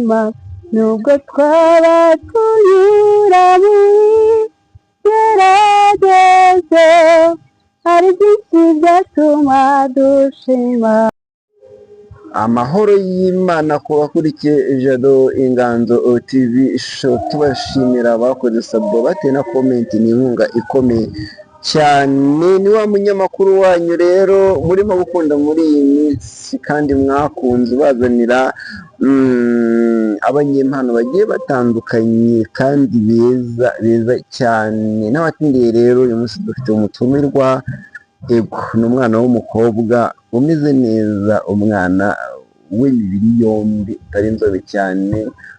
umutima nubwo twaba tunyura muri gerageze hari byinshi byatuma dushima. Amahoro y'Imana ku bakurikiye Jado Inganzo TV show, tubashimira abakoze sabo bateye na comment, ni inkunga ikomeye cyane. Ni wa munyamakuru wanyu rero murimo gukunda muri iyi minsi kandi mwakunze bazanira abanyempano bagiye batandukanye kandi beza cyane n'abatindiye. Rero uyu munsi dufite umutumirwa, ego ni umwana w'umukobwa umeze neza, umwana w'imibiri yombi utari inzobe cyane,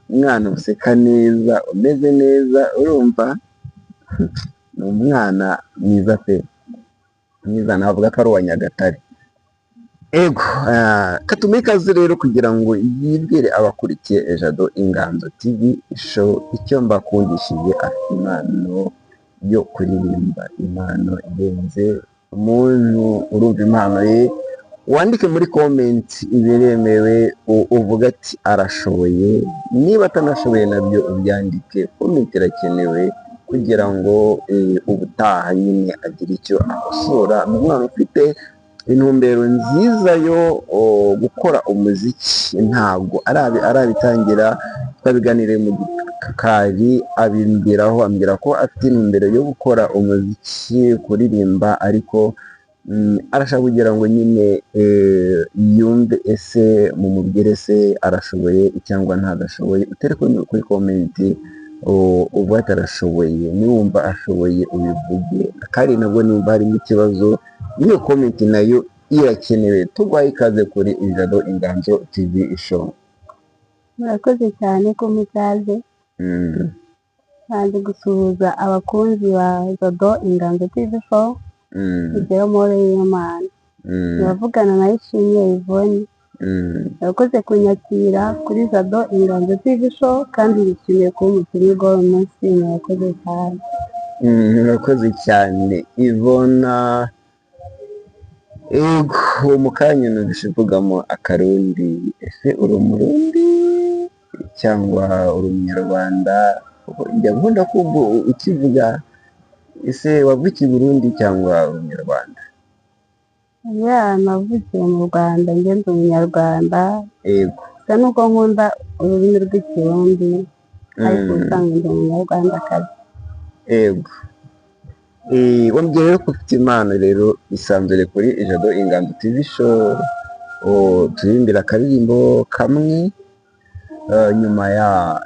umwana useka neza umeze neza, urumva ni umwana mwiza pe, mwiza, navuga ko ari uwa Nyagatare. Ego katume ikaze rero kugira ngo yibwire abakurikiye Jado Inganzo TV show icyo mbakundishije. Afite impano yo kuririmba, impano irenze umuntu. Urumva impano ye, wandike muri comment, ibiremewe uvuga ati arashoboye, niba atanashoboye nabyo ubyandike. Comment irakenewe kugira ngo ubutaha nyine agire icyo akosora. Ni umwana ufite intumbero nziza yo gukora umuziki, ntabwo arabitangira. Twabiganiriye mu gikari, abimbwiraho, ambwira ko afite intumbero yo gukora umuziki, kuririmba, ariko arashaka kugira ngo nyine yumve ese mumubwire se arashoboye cyangwa ntagashoboye. Utere kuri comment uba atarashoboye, niwumva ashoboye ubivuge, kandi nabwo nimba harimo ikibazo niyo comment nayo irakenewe. Tugwaye ikaze kuri Jado Inganzo TV show. Murakoze cyane ko mukaze. Kandi gusuhuza abakunzi ba Jado Inganzo TV show, kugira amahoro y'Imana. Turavugana na Ishimwe Yvonne. Murakoze kunyakira kuri Jado Inganzo TV show, kandi bishimiye kuba umutumirwa uyu munsi. Murakoze cyane. Murakoze cyane Yvonne. Ego mu kanya nubishivugamo akarundi, ese uri umurundi cyangwa uri umunyarwanda? Njya nkunda kumva ukivuga, ese wavukiye i Burundi cyangwa uri umunyarwanda? Navukiye mu Rwanda, njye ndi umunyarwanda. Ego gusa nuko nkunda ururimi rw'ikirundi, ariko usanga ndi umunyarwandakazi. Ego wambwiye rero ko ufite impano, rero isanzure kuri Jado Inganzo TV show. Turirimbira akaririmbo kamwe, nyuma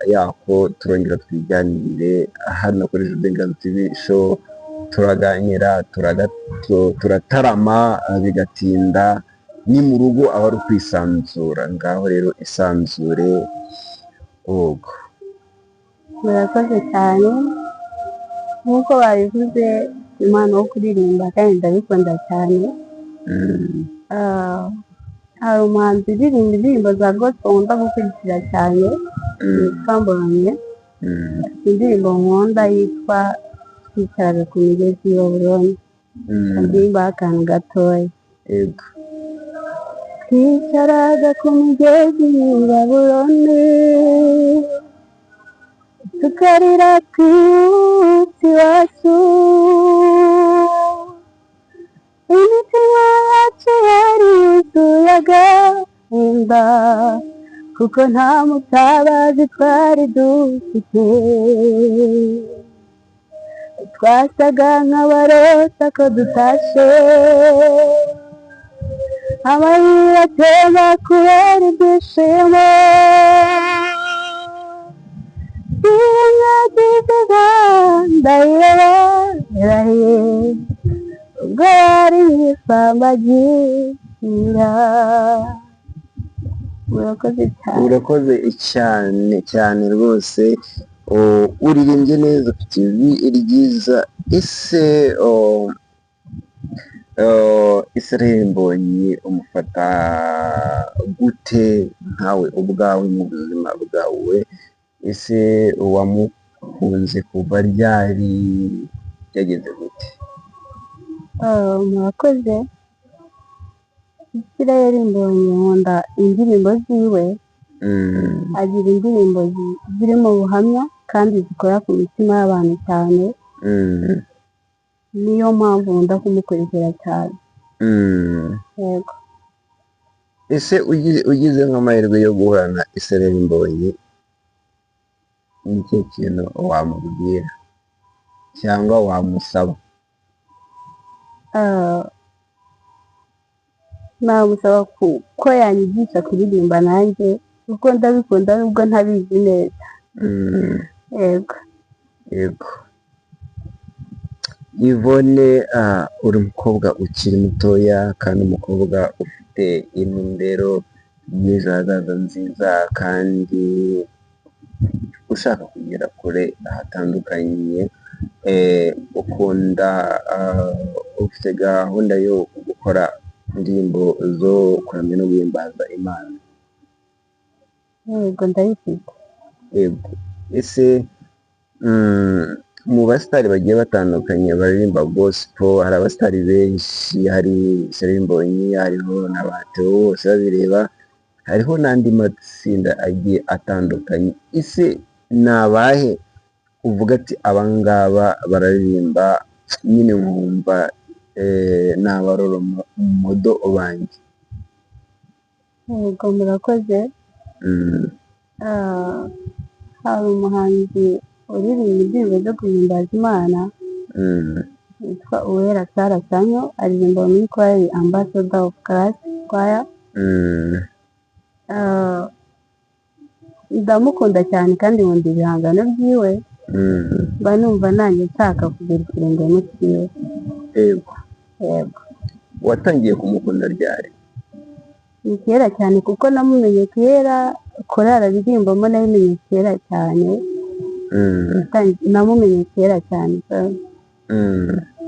yako turongera twiganire hano kuri Jado Inganzo TV show. Turaganira, turatarama bigatinda, ni mu rugo aba ari ukwisanzura. Ngaho rero isanzure. Ogo murakoze cyane. Nk'uko babivuze, impano yo kuririmba kandi ndabikunda cyane. Hari umuhanzi uririmba indirimbo za gospel nkunda gukurikira cyane, yitwa Mbonye. Indirimbo nkunda yitwa Twicaraga ku migezi y'i Babuloni. Ndirimba akantu gatoya. ego Twicaraga ku migezi y'i Babuloni, tukarira twibutse iwacu, imitima yacu yari yuzuye agahinda, kuko nta mutabazi twari dufite. Twasaga nk'abarota ko dutashe, amarira atemba kubera ibyishimo. Nyagivuga ndayirahiye, ubwo yari nk'isambagira. Murakoze cyane. urakoze cyane cyane rwose. Uririmbye neza, ufite ijwi ryiza. ese Israel Mbonyi umufata gute nkawe ubwawe mu buzima bwawe? Ese wamukunze kuva ryari, byageze gute? Murakoze. Israel Mbonyi nkunda indirimbo ziwe, agira indirimbo zirimo ubuhamya kandi zikora ku mitima y'abantu cyane, niyo mpamvu nkunda kumukurikira cyane. Yego. Ese ugize nk'amahirwe yo guhura na Israel Mbonyi, ni ikihe kintu wamubwira cyangwa wamusaba? Namusaba ko yanyigisha kuririmba nanjye kuko ndabikunda nubwo ntabizi neza. Yego. Yego. Yvonne, uri umukobwa ukiri mutoya kandi umukobwa ufite intumbero y'ejo hazaza nziza kandi ushaka kugera kure ahatandukanye, ukunda ufite gahunda yo gukora indirimbo zo kuramya no guhimbaza Imana. Yego, ndabifite. Yego. Ese mu basitari bagiye batandukanye baririmba gospel, hari abasitari benshi, hari Israel Mbonyi, hariho na ba Theo bose babireba, hariho n'andi matsinda agiye atandukanye. Ese ni abahe uvuga ati abangaba bararirimba nyine nkumva ni abaroromodo banjye? Yego, murakoze. Hari umuhanzi uririmba indirimbo zo guhimbaza Imana witwa Uwera Sarah Sanyo, aririmba muri kwaya Ambassador of Christ choir. Ndamukunda cyane kandi nkunda ibihangano byiwe, mba numva nanjye nshaka kugira ikirenge mu cyiwe. Yego. Yego. Watangiye kumukunda ryari? Ni kera cyane kuko namumenye kera, korali aririmbamo nayimenye kera cyane. Namumenye kera cyane.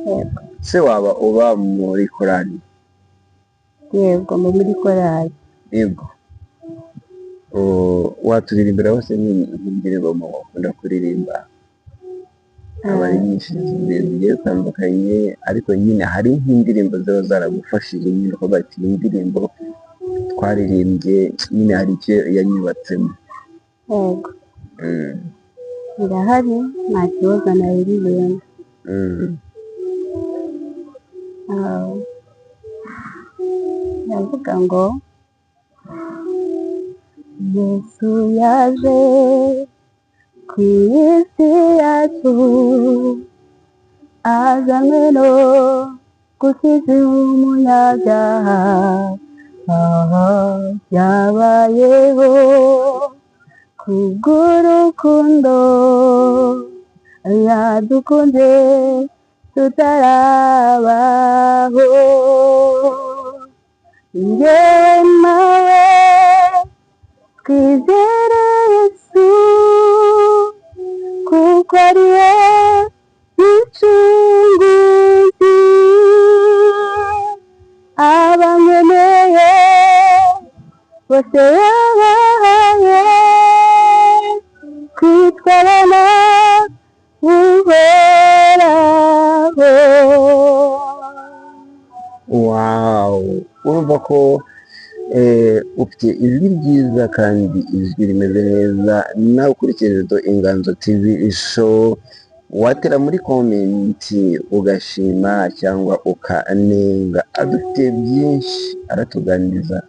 Yego. Se waba uba muri korali? Yego, mba muri korali. Yego. Waturirimbira hose n'indirimbo wakunda kuririmba? Aba ari nyinshi zigiye zitandukanye, ariko nyine hari nk'indirimbo ziba zaragufashije nyine uko bati indirimbo twaririmbye nyine hari icyo yanyubatsemo. Yego. Irahari, nta kibazo nayiririmba. Yavuga ngo Yesu yaje ku isi yacu, azanywe no gukiza umunyabyaha. Yabayeho kubw'urukundo yadukunze tutarabaho. Njyewe nawe twizere Yesu kuko ari we mucunguzi, abamwemeye bose yabahaye kwitwa abana b'Uhoraho. Wow, urumva ko ufite ijwi ryiza kandi ijwi rimeze neza. nawe ukurikije Inganzo TV show, watera muri komenti ugashima cyangwa ukanenga, adufite byinshi aratuganiriza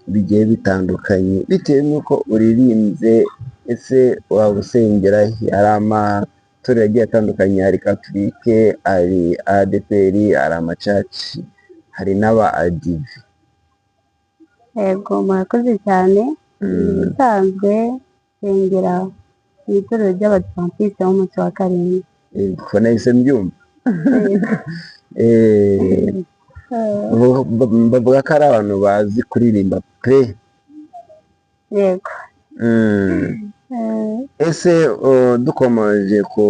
bigiye bitandukanye bitewe n'uko uririmbye. Ese waba usengera hari amatorero agiye atandukanye, hari Katolike, hari ADPR, hari amacaci, hari n'aba adive. Yego, murakoze cyane. Ibisanzwe nsengera mu itorero ry'Abadiventiste b'umunsi wa karindwi. Ko nahise mbyumva. Bavuga ko ari abantu bazi kuririmba pe. Yego. Ese dukomeje ku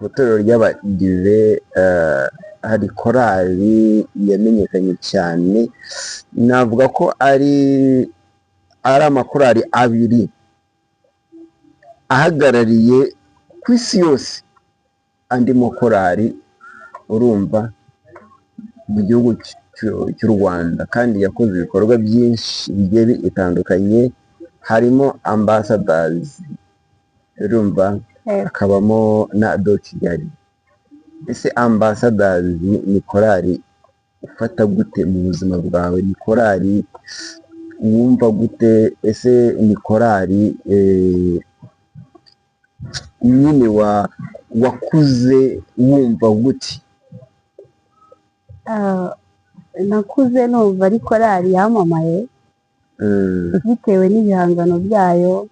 itorero ry'Abadive, hari korali yamenyekanye cyane, navuga ko ari amakorali abiri ahagarariye ku isi yose andi makorali, urumva, mu gihugu cy'u Rwanda, kandi yakoze ibikorwa byinshi bigiye bitandukanye harimo ambassadors urumva, hakabamo na do Kigali. Ese ambassadors ni korali ufata gute mu buzima bwawe? Ni korali wumva gute? Ese ni korali nyine wakuze wumva gute? Nakuze numva ari korali yamamaye bitewe n'ibihangano byayo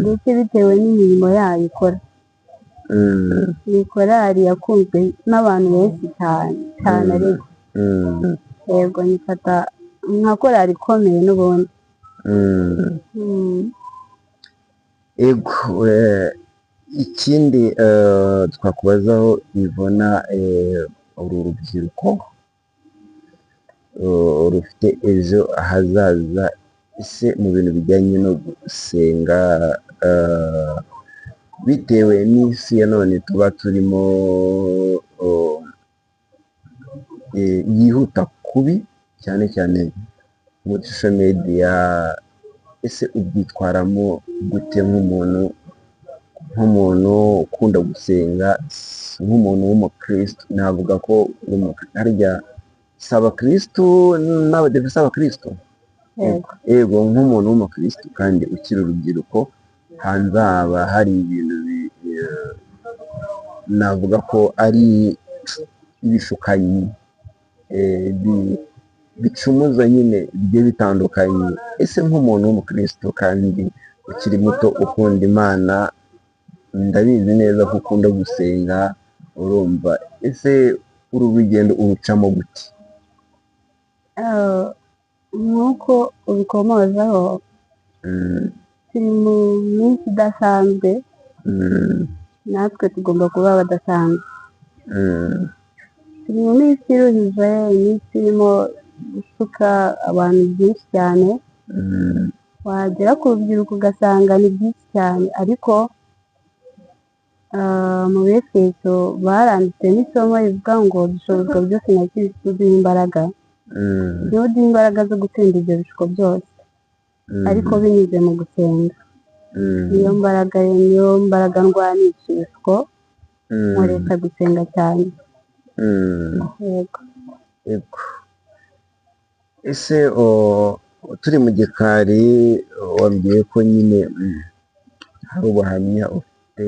ndetse bitewe n'imirimo yayo ikora. Ni korali yakunzwe n'abantu benshi cyane cyane ariko yego nyifata nka korali ikomeye n'ubundi. Ego ikindi twakubazaho Ivona, uru rubyiruko rufite ejo hazaza, ese mu bintu bijyanye no gusenga bitewe n'isi ya none tuba turimo yihuta kubi cyane cyane muri social media, ese ubyitwaramo gute nk'umuntu ukunda gusenga, nk'umuntu w'umukristo? Navuga ko harya saba kristo n'abadepite abakristo. Yego nk'umuntu w'umukristo kandi ukiri urubyiruko, hanze haba hari ibintu navuga ko ari ibishukanyi bicumuza nyine bigiye bitandukanye. Ese nk'umuntu w'umukristo kandi ukiri muto ukunda Imana, ndabizi neza ko ukunda gusenga, urumva, ese uru rugendo urucamo gute? Nk'uko ubikomozaho, turi mu minsi idasanzwe, natwe tugomba kuba abadasanzwe. Turi mu minsi iruhije, iminsi irimo gusuka abantu byinshi cyane, wagera ku rubyiruko ugasanga ni byinshi cyane, ariko mu Befeso baranditse n'isomo rivuga ngo dushobozwa byose na Kristo uduha imbaraga. Niwe uduha imbaraga zo gutsinda ibyo bishuko byose, ariko binyuze mu gusenga. Niyo mbaraga ndwanisha ibishuko, nkoresha gusenga cyane. Yego. Ese turi mu gikari wambwiye ko nyine hari ubuhamya ufite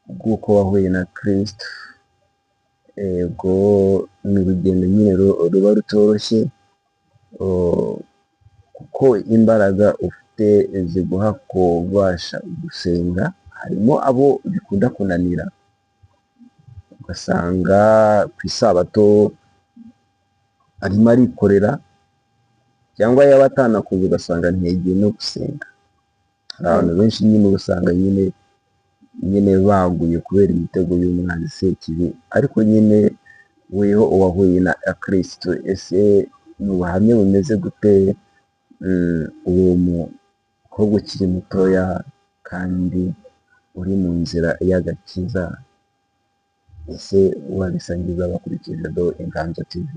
bw'uko wahuye na Kristo. Yego, ni urugendo nyine ruba rutoroshye, kuko imbaraga ufite ziguha kubasha gusenga. Harimo abo bikunda kunanira, ugasanga ku isabato arimo arikorera, cyangwa yaba atanakuze ugasanga ntiyegeye no gusenga. Hari abantu benshi nyine usanga nyine baguye kubera imitego y'umwanzi Sekibi, ariko nyine weho uwahuye na Kristo. Ese ni ubuhamya bumeze gute? Uwo mukobwa ukiri mutoya kandi uri mu nzira y'agakiza, ese wabisangiza abakurikije do Inganzo TV?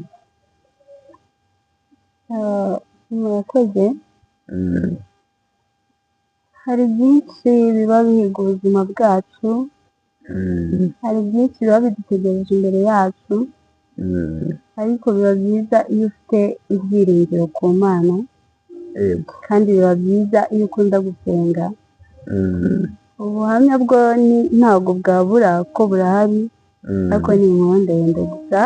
Murakoze. Hari byinshi biba bihiga ubuzima bwacu, hari byinshi biba bidutegereje imbere yacu, ariko biba byiza iyo ufite ibyiringiro ku Mana, kandi biba byiza iyo ukunda gusenga. Ubuhamya bwo ntabwo bwabura ko burahari, ariko ni inkuru ndende. Gusa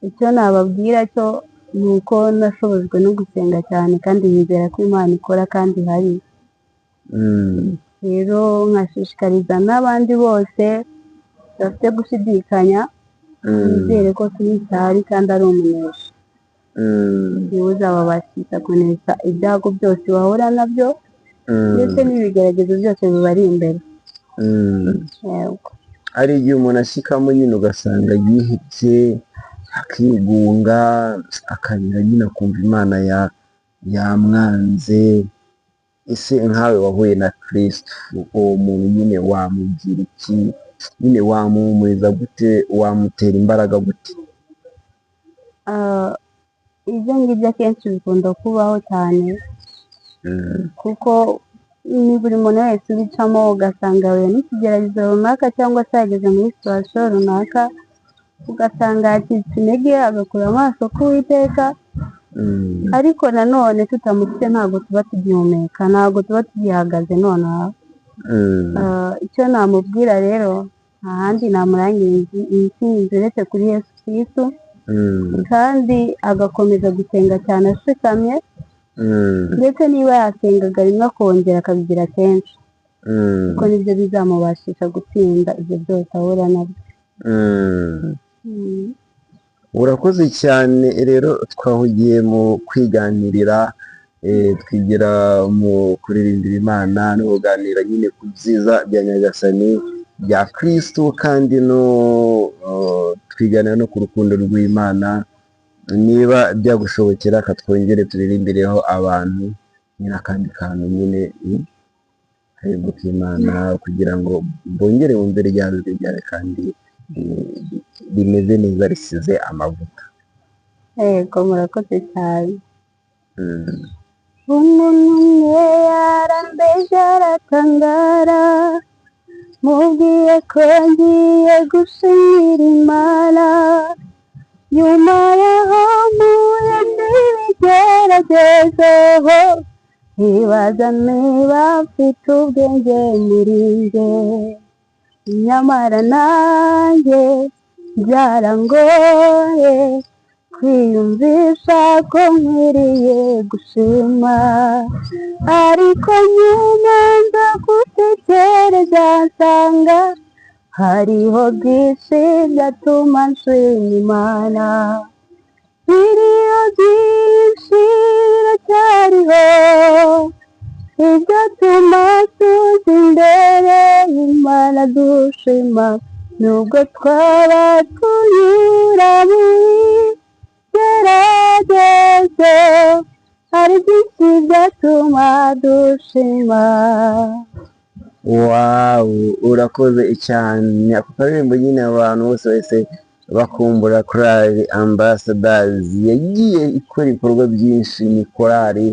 icyo nababwira cyo ni uko nashobojwe no gusenga cyane, kandi nizera ko Imana ikora kandi ihari. Rero nkashishikariza n'abandi bose bafite gushidikanya, nizere ko Kristo ahari kandi ari umunesha. Niwe uzababashisha kunesha ibyago byose bahura nabyo, ndetse n'ibigeragezo byose bibari imbere. Hari igihe umuntu ashyikamo nyine ugasanga yihebye, akigunga, akarira nyine akumva Imana yamwanze. Ese nkawe wahuye na Kristo, uwo muntu nyine wamubwira iki? Nyine wamuhumuriza gute? Wamutera imbaraga gute? ibyo ngibyo akenshi bikunda kubaho cyane, kuko ni buri muntu wese ubicamo ugasanga yahuye n'ikigeragezo runaka cyangwa se yageze muri situwasiyo runaka, ugasanga yacitse intege agakura amaso ku Uwiteka, ariko nanone tutamufite ntabwo tuba tugihumeka, ntabwo tuba tugihagaze nonaha. Icyo namubwira rero nta handi namurangira intsinzi uretse kuri Yesu Kristo, kandi agakomeza gusenga cyane ashikamye, ndetse niba yasengaga rimwe akongera akabigira kenshi, kuko nibyo bizamubashisha gutsinda ibyo byose ahura nabyo. urakoze cyane. Rero twahugiye mu kwiganirira, twigira mu kuririmbira Imana no kuganira nyine ku byiza bya Nyagasani bya Kristo, kandi no twiganira no ku rukundo rw'Imana. Niba byagushobokera katwongere turirimbireho abantu nyine akandi kantu nyine karibwo k'Imana, kugira ngo bongere bumve rya jwi ryawe kandi rimeze neza risize amavuta. Yego, murakoze cyane. Umuntu umwe yarambeje aratangara, mubwiye ko ngiye gushimira Imana, nyuma yaho mpuye n'ibigeragezo, nkibaza niba mfite ubwenge muri njye, nyamara nanjye byarangoye kwiyumvisha ko nkwiriye gushima, ariko nyuma nza gutekereza nsanga hariho byinshi byatuma nshima Imana, biriho byinshi biracyariho ibyatuma tuza imbere y'Imana dushima, nubwo twaba tunyura mu bigeragezo, hari byinshi byatuma dushima. Wawu, urakoze cyane. Ako karirimbo nyine abantu bose bahise bakumbura korali Ambassadors. Yagiye ikora ibikorwa byinshi, ni korali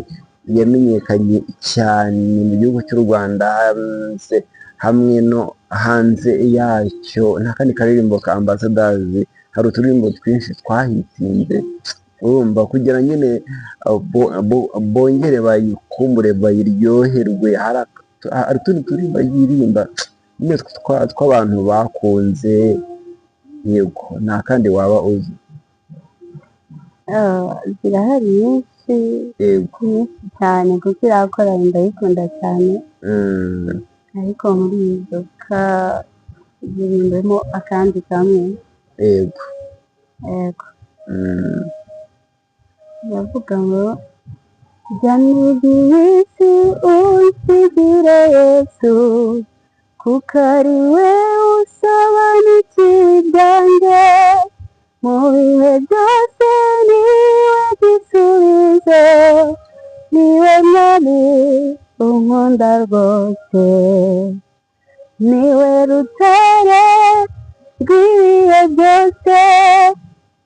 yamenyekanye cyane mu gihugu cy'u Rwanda hamwe no hanze yacyo. Nta kandi karirimbo ka Ambassadors, hari uturirimbo twinshi twahitinze, urumva kugira nyine bongere bayikumbure bayiryoherwe. Hari utundi turirimba yirimba nyine tw'abantu bakunze. Yego, nta kandi waba uzi? Zirahari nyinshi, nyinshi cyane, kuko irakora ndayikunda cyane, ariko muri izo zirimbemo akandi kamwe. Yego, yego, bavuga ngo jya n'ibisi usigire Yesu, kuko ari we usobanukira ibyanjye, mu bihe byose niwe gisubizo, niwe mwami unkunda rwose, niwe rutare rw'ibihe byose,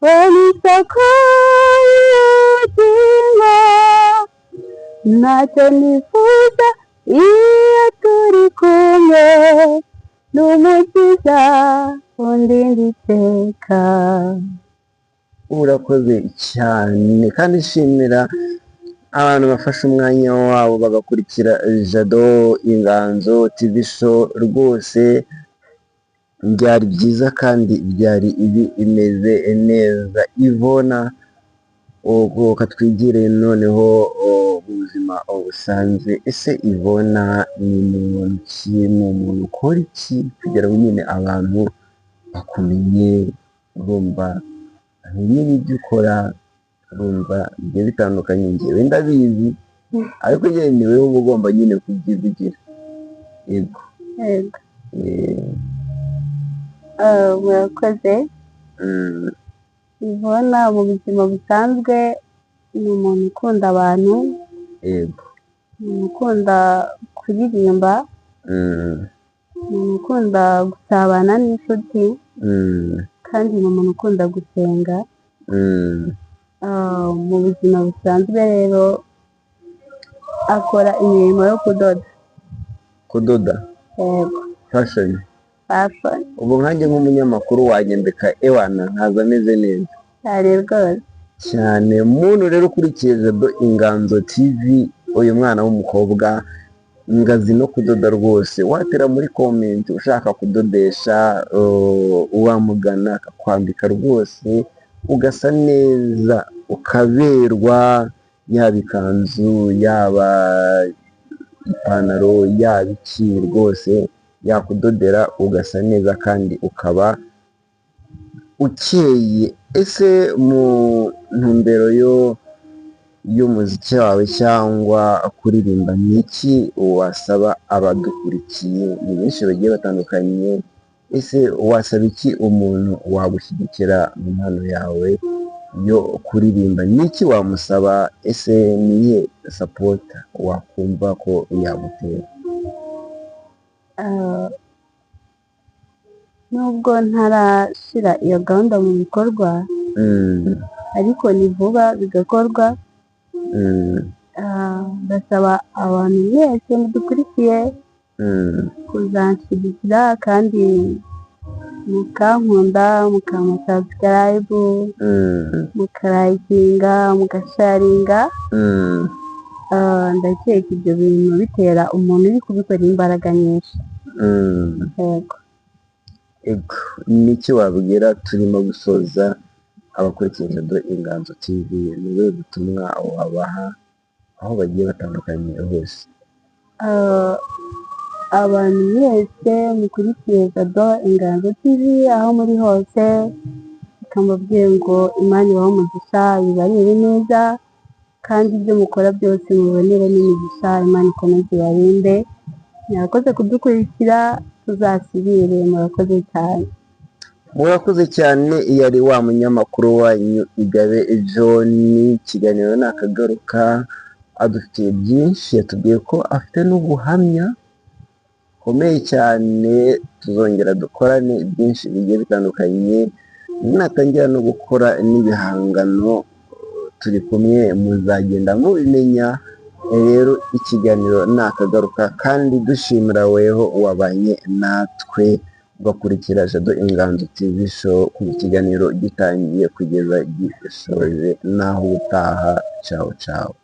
we ni isoko y'ubugingo, ntacyo nifuza iyo turi kumwe, n'umukiza undinda iteka. urakoze cyane, kandi nshimira abantu bafashe umwanya wabo bagakurikira Jado Inganzo TV show. Rwose byari byiza kandi byari bimeze neza. Ivona, katwigire noneho ubuzima busanzwe. Ese Ivona ni muntu ki, ni umuntu ukora iki kugira ngo nyine abantu bakumenye, urumva bamenye n'ibyo ukora, urumva bigiye bitandukanye? Njyewe ndabizi, ariko njyewe ni wowe uba ugomba nyine kubyivugira. Yego, murakoze. Ivona mu buzima busanzwe ni umuntu ukunda abantu, yego, ni umuntu ukunda kuririmba, ni umuntu ukunda gusabana n'inshuti, kandi ni umuntu ukunda gusenga. mu buzima busanzwe rero akora imirimo yo kudoda. Kudoda Yego, fashion. fashion. Ubu nkanjye nk'umunyamakuru wanyambika ewana nkaza ameze neza Cyane rwose. cyane. Muntu rero ukurikiye Jado Inganzo TV, uyu mwana w'umukobwa ngazi no kudoda rwose, watera muri comment ushaka kudodesha, uwamugana akakwambika rwose ugasa neza ukaberwa, yaba ikanzu yaba ipantaro yaba iki rwose yakudodera ugasa neza kandi ukaba ukeye. Ese mu ntumbero y'umuziki wawe cyangwa kuririmba, ni iki wasaba abadukurikiye? Ni benshi bagiye batandukanye. Ese wasaba iki umuntu wagushyigikira mu mpano yawe yo kuririmba? Ni iki wamusaba? Ese ni iyihe support wakumva ko yagutera? Nubwo ntarashyira iyo gahunda mu bikorwa, ariko ni vuba bigakorwa. Ndasaba abantu mwese mudukurikiye kuzanshyigikira kandi mukankunda, mukama subscribe, mukarayikinga, mugasharinga. Ndakeka ibyo bintu bitera umuntu uri kubikora imbaraga nyinshi. Yego. Niki wabwira turimo gusoza abakurikiye Jado Inganzo TV? Ni ubuhe butumwa wabaha aho bagiye batandukanye hose? Abantu mwese mukurikiye Jado Inganzo TV aho muri hose, ikamubwiye ngo Imana ibahe umugisha, ibarire neza, kandi ibyo mukora byose mubonere n'imigisha. Imana ikomeze ibarinde. Murakoze kudukurikira, tuzasubire. Murakoze cyane. Murakoze cyane. Iyo ari wa munyamakuru wanyu Igabe John, ikiganiro nakagaruka, adufitiye byinshi, yatubwiye ko afite n'ubuhamya bukomeye cyane. Tuzongera dukorane byinshi bigiye bitandukanye, natangira no gukora n'ibihangano turi kumwe muzagenda mubimenya. Rero ikiganiro nakagaruka, kandi dushimira weho wabanye natwe ugakurikira Jado Inganzo TV show ku kiganiro gitangiye kugeza gisoje. Naho utaha, ciao ciao.